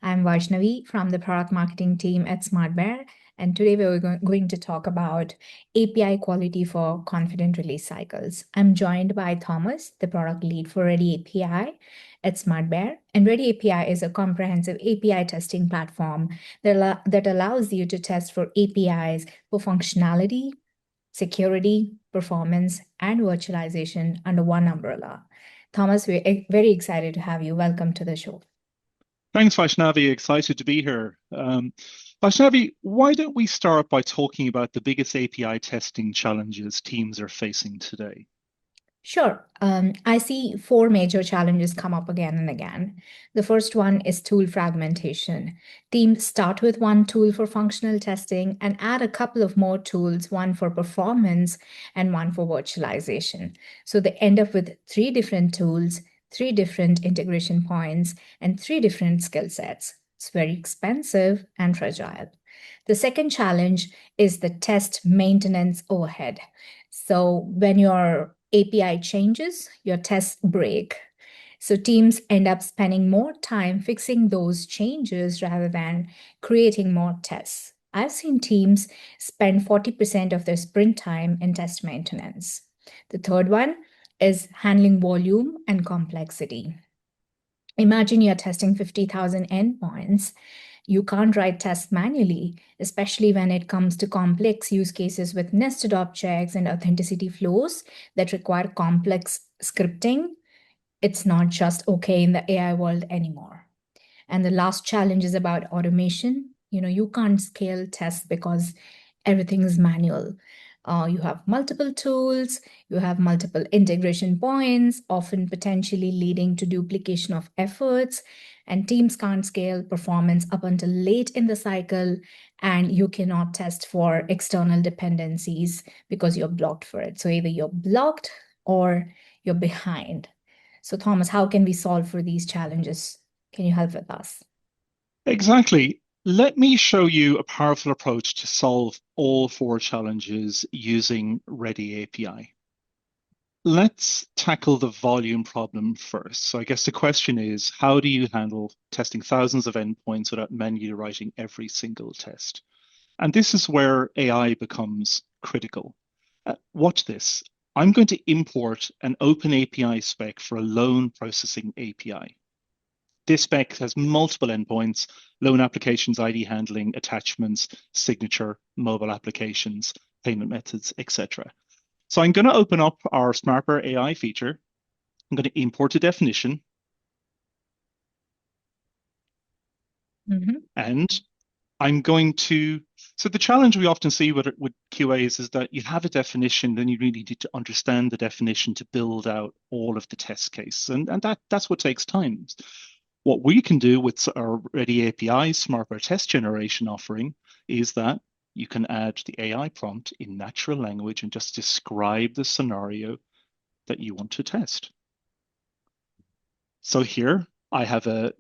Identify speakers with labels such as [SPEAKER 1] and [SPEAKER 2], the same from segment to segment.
[SPEAKER 1] I'm Vyshnavi from the product marketing team at SmartBear, and today we're going to talk about API quality for confident release cycles. I'm joined by Thomas, the product lead for ReadyAPI at SmartBear, and ReadyAPI is a comprehensive API testing platform that allows you to test for APIs for functionality, security, performance, and virtualization under one umbrella. Thomas, we're very excited to have you. Welcome to the show.
[SPEAKER 2] Thanks, Vyshnavi. Excited to be here. Vyshnavi, why don't we start by talking about the biggest API testing challenges teams are facing today?
[SPEAKER 1] Sure. I see four major challenges come up again and again. The first one is tool fragmentation. Teams start with one tool for functional testing and add a couple of more tools, one for performance and one for virtualization. So they end up with three different tools, three different integration points, and three different skill sets. It's very expensive and fragile. The second challenge is the test maintenance overhead. So when your API changes, your tests break. So teams end up spending more time fixing those changes rather than creating more tests. I've seen teams spend 40% of their sprint time in test maintenance. The third one is handling volume and complexity. Imagine you're testing 50,000 endpoints. You can't write tests manually, especially when it comes to complex use cases with nested objects and authenticity flows that require complex scripting. It's not just okay in the AI world anymore. And the last challenge is about automation. You can't scale tests because everything is manual. You have multiple tools, you have multiple integration points, often potentially leading to duplication of efforts, and teams can't scale performance up until late in the cycle, and you cannot test for external dependencies because you're blocked for it. So either you're blocked or you're behind. So Thomas, how can we solve for these challenges? Can you help with us?
[SPEAKER 2] Exactly. Let me show you a powerful approach to solve all four challenges using ReadyAPI. Let's tackle the volume problem first. So I guess the question is, how do you handle testing thousands of endpoints without manually writing every single test? And this is where AI becomes critical. Watch this. I'm going to import an OpenAPI spec for a loan processing API. This spec has multiple endpoints, loan applications, ID handling, attachments, signature, mobile applications, payment methods, etc. So I'm going to open up our SmartBear AI feature. I'm going to import a definition. And I'm going to, so the challenge we often see with QAs is that you have a definition, then you really need to understand the definition to build out all of the test case. And that's what takes time. What we can do with our ReadyAPI SmartBear test generation offering is that you can add the AI prompt in natural language and just describe the scenario that you want to test. So here I have a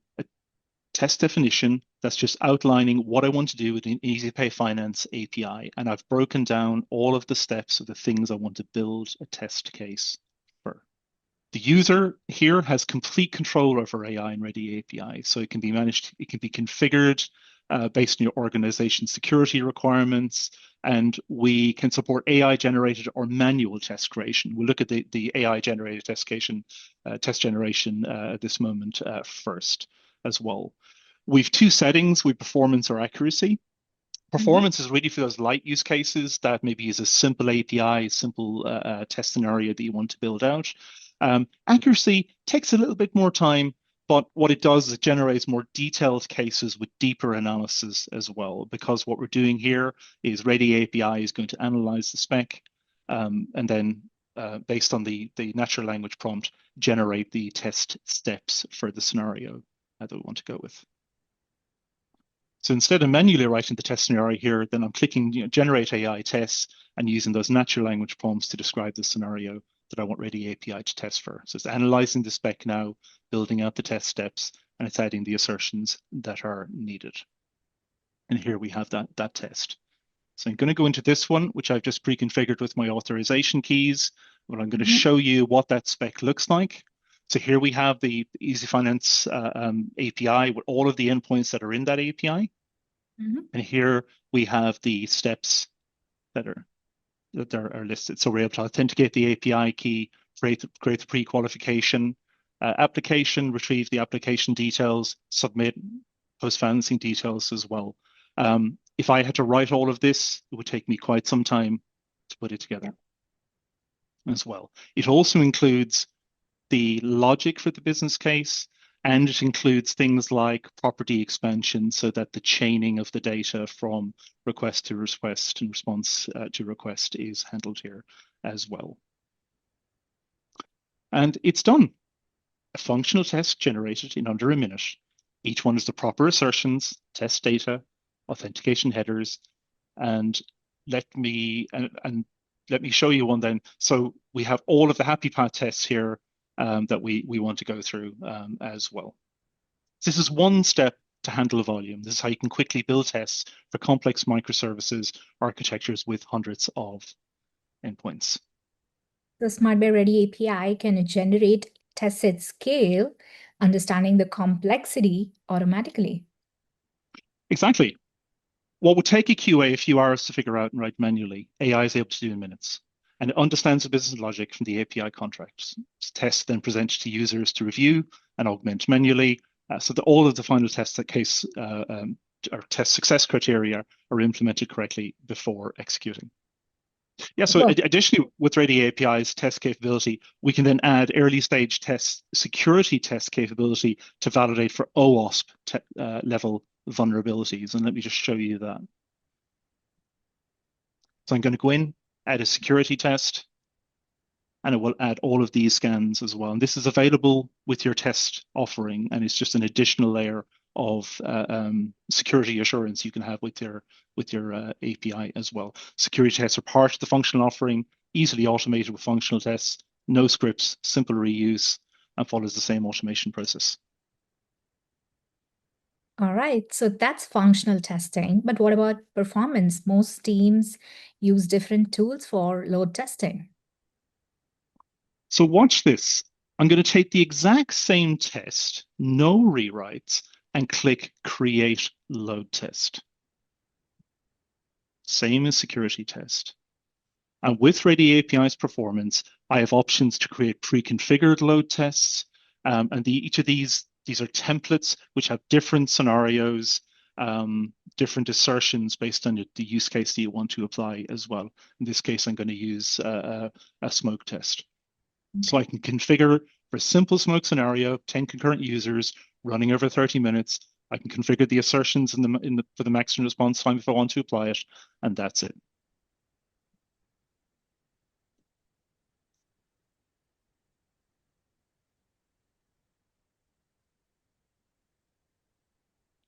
[SPEAKER 2] test definition that's just outlining what I want to do with an EasyPay Finance API. And I've broken down all of the steps of the things I want to build a test case for. The user here has complete control over AI in ReadyAPI. So it can be managed, it can be configured based on your organization security requirements. And we can support AI-generated or manual test creation. We'll look at the AI-generated test generation at this moment first as well. We've two settings, with performance or accuracy. Performance is really for those light use cases that maybe is a simple API, a simple test scenario that you want to build out. Accuracy takes a little bit more time, but what it does is it generates more detailed cases with deeper analysis as well, because what we're doing here is ReadyAPI is going to analyze the spec and then based on the natural language prompt, generate the test steps for the scenario that we want to go with. So instead of manually writing the test scenario here, then I'm clicking generate AI tests and using those natural language prompts to describe the scenario that I want ReadyAPI to test for. So it's analyzing the spec now, building out the test steps, and it's adding the assertions that are needed. And here we have that test. So I'm going to go into this one, which I've just pre-configured with my authorization keys. Well, I'm going to show you what that spec looks like. So here we have the Easy Finance API with all of the endpoints that are in that API.
[SPEAKER 1] Mm-hmm.
[SPEAKER 2] And here we have the steps that are listed. So we're able to authenticate the API key, create the pre-qualification application, retrieve the application details, submit post-financing details as well. If I had to write all of this, it would take me quite some time to put it together as well. It also includes the logic for the business case, and it includes things like property expansion so that the chaining of the data from request to request and response to request is handled here as well. And it's done. A functional test generated in under a minute. Each one is the proper assertions, test data, authentication headers, and let me show you one then. So we have all of the happy path tests here that we want to go through as well. This is one step to handle a volume. This is how you can quickly build tests for complex microservices architectures with hundreds of endpoints.
[SPEAKER 1] The SmartBear ReadyAPI can generate tests at scale, understanding the complexity automatically.
[SPEAKER 2] Exactly. What would take a QA a few hours to figure out and write manually, AI is able to do in minutes. And it understands the business logic from the API contracts. Tests then presented to users to review and augment manually, so that all of the final test case or test success criteria are implemented correctly before executing. Yeah, so
[SPEAKER 1] Well,
[SPEAKER 2] additionally, with Ready API's test capability, we can then add early stage test security test capability to validate for OWASP level vulnerabilities. And let me just show you that. So I'm going to go in, add a security test, and it will add all of these scans as well. And this is available with your test offering, and it's just an additional layer of security assurance you can have with your API as well. Security tests are part of the functional offering, easily automated with functional tests, no scripts, simple reuse, and follows the same automation process.
[SPEAKER 1] all right, so that's functional testing. But what about performance? Most teams use different tools for load testing.
[SPEAKER 2] So watch this. I'm going to take the exact same test, no rewrites, and click Create Load Test. Same as security test. And with Ready API's performance, I have options to create pre-configured load tests. And each of these are templates which have different scenarios, different assertions based on the use case that you want to apply as well. In this case, I'm going to use a smoke test. So I can configure for a simple smoke scenario, 10 concurrent users running over 30 minutes. I can configure the assertions for the maximum response time if I want to apply it, and that's it.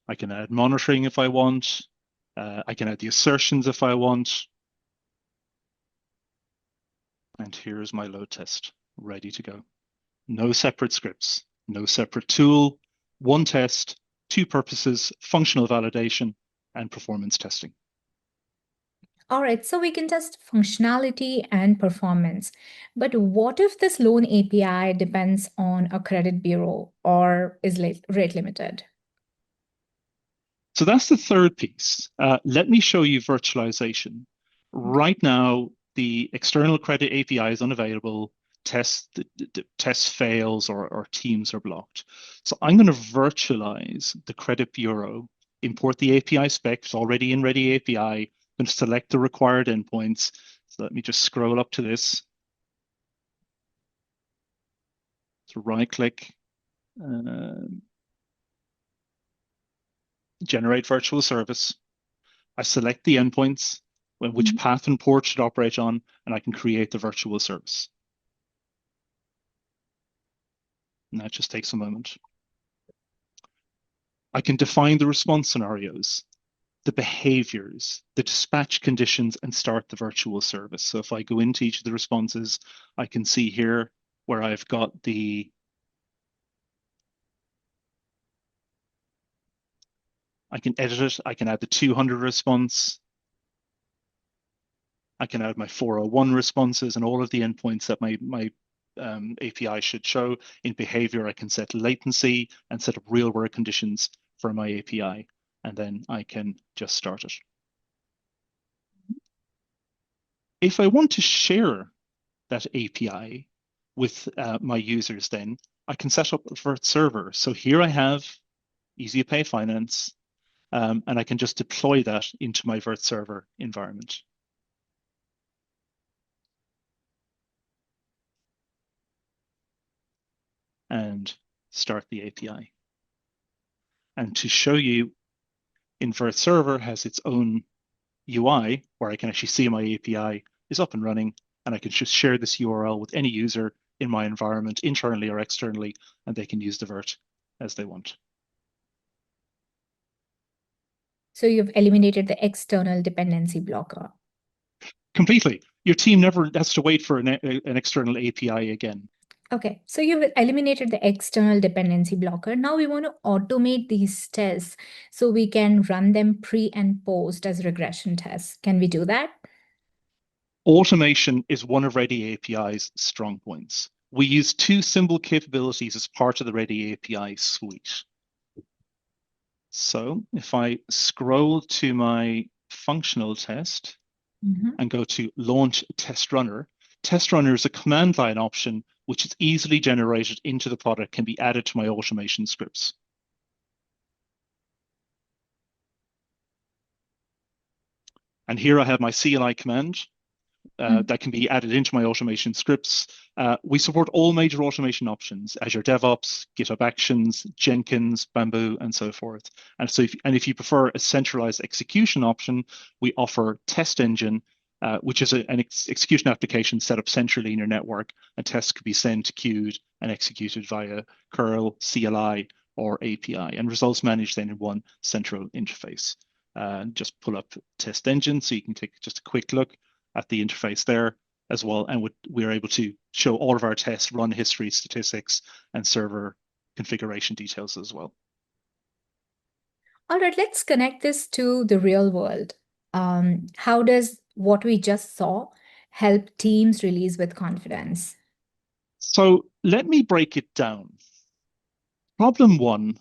[SPEAKER 2] I can add monitoring if I want. I can add the assertions if I want. And here's my load test, ready to go. No separate scripts, no separate tool, one test, two purposes, functional validation, and performance testing.
[SPEAKER 1] All right, so we can test functionality and performance. But what if this loan API depends on a credit bureau or is rate limited?
[SPEAKER 2] So that's the third piece. Let me show you virtualization. Right now, the external credit API is unavailable. Test fails or teams are blocked. So I'm going to virtualize the credit bureau, import the API spec. It's already in Ready API. I'm going to select the required endpoints. So let me just scroll up to this. So right click, generate virtual service. I select the endpoints, which path and port should operate on, and I can create the virtual service. And that just takes a moment. I can define the response scenarios, the behaviors, the dispatch conditions, and start the virtual service. So if I go into each of the responses, I can see here where I've got I can edit it. I can add the 200 response. I can add my 401 responses and all of the endpoints that my API should show. In behavior, I can set latency and set up real world conditions for my API, and then I can just start it. If I want to share that API with my users, then I can set up a Vert server. So here I have EasyPay Finance, and I can just deploy that into my Vert server environment. And start the API. And to show you, Vert server has its own UI where I can actually see my API is up and running, and I can just share this URL with any user in my environment, internally or externally, and they can use the Vert as they want.
[SPEAKER 1] So you've eliminated the external dependency blocker.
[SPEAKER 2] Completely. Your team never has to wait for an external API again.
[SPEAKER 1] Okay, so you've eliminated the external dependency blocker. Now we want to automate these tests so we can run them pre and post as regression tests. Can we do that?
[SPEAKER 2] Automation is one of ReadyAPI's strong points. We use two simple capabilities as part of the ReadyAPI suite. So if I scroll to my functional test and go to launch test runner is a command line option which is easily generated into the product, can be added to my automation scripts. And here I have my CLI command that can be added into my automation scripts. We support all major automation options: Azure DevOps, GitHub Actions, Jenkins, Bamboo, and so forth. And so, if you prefer a centralized execution option, we offer Test Engine, which is an execution application set up centrally in your network, and tests could be sent, queued, and executed via curl, CLI, or API, and results managed then in one central interface. Just pull up Test Engine so you can take just a quick look at the interface there as well, and we're able to show all of our tests, run history, statistics, and server configuration details as well.
[SPEAKER 1] All right, let's connect this to the real world. How does what we just saw help teams release with confidence?
[SPEAKER 2] So let me break it down. Problem one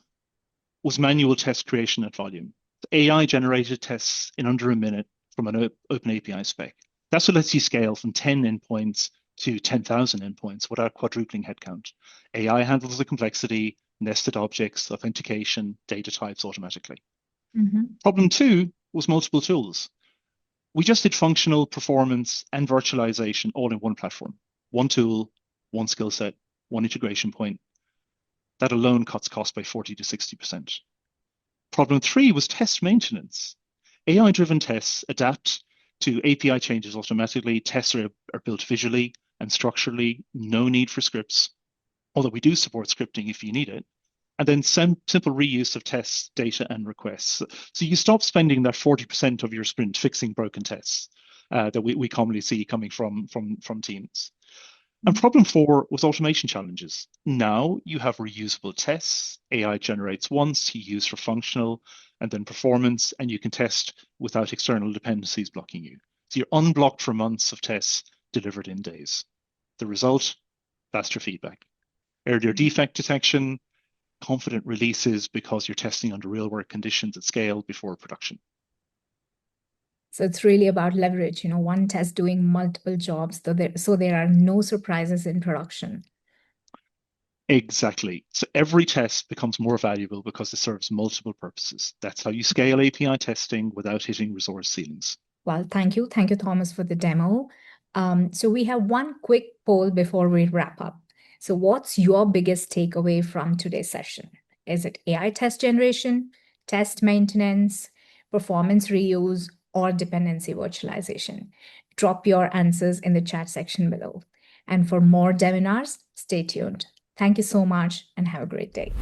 [SPEAKER 2] was manual test creation at volume. AI generated tests in under a minute from an OpenAPI spec. That's what lets you scale from 10 endpoints to 10,000 endpoints without quadrupling headcount. AI handles the complexity, nested objects, authentication, data types automatically. Problem two was multiple tools. We just did functional, performance, and virtualization all in one platform. One tool, one skill set, one integration point. That alone cuts costs by 40 to 60%. Problem three was test maintenance. AI-driven tests adapt to API changes automatically. Tests are built visually and structurally, no need for scripts, although we do support scripting if you need it. And then simple reuse of tests, data, and requests. So you stop spending that 40% of your sprint fixing broken tests that we commonly see coming from teams. And problem four was automation challenges. Now you have reusable tests. AI generates once, you use for functional, and then performance, and you can test without external dependencies blocking you. So you're unblocked for months of tests delivered in days. The result, faster feedback, earlier defect detection, confident releases because you're testing under real world conditions at scale before production.
[SPEAKER 1] So it's really about leverage, one test doing multiple jobs, so there are no surprises in production.
[SPEAKER 2] Exactly. So every test becomes more valuable because it serves multiple purposes. That's how you scale API testing without hitting resource ceilings.
[SPEAKER 1] Well, thank you. Thank you, Thomas, for the demo. So we have one quick poll before we wrap up. So what's your biggest takeaway from today's session? Is it AI test generation, test maintenance, performance reuse, or dependency virtualization? Drop your answers in the chat section below. And for more webinars, stay tuned. Thank you so much and have a great day.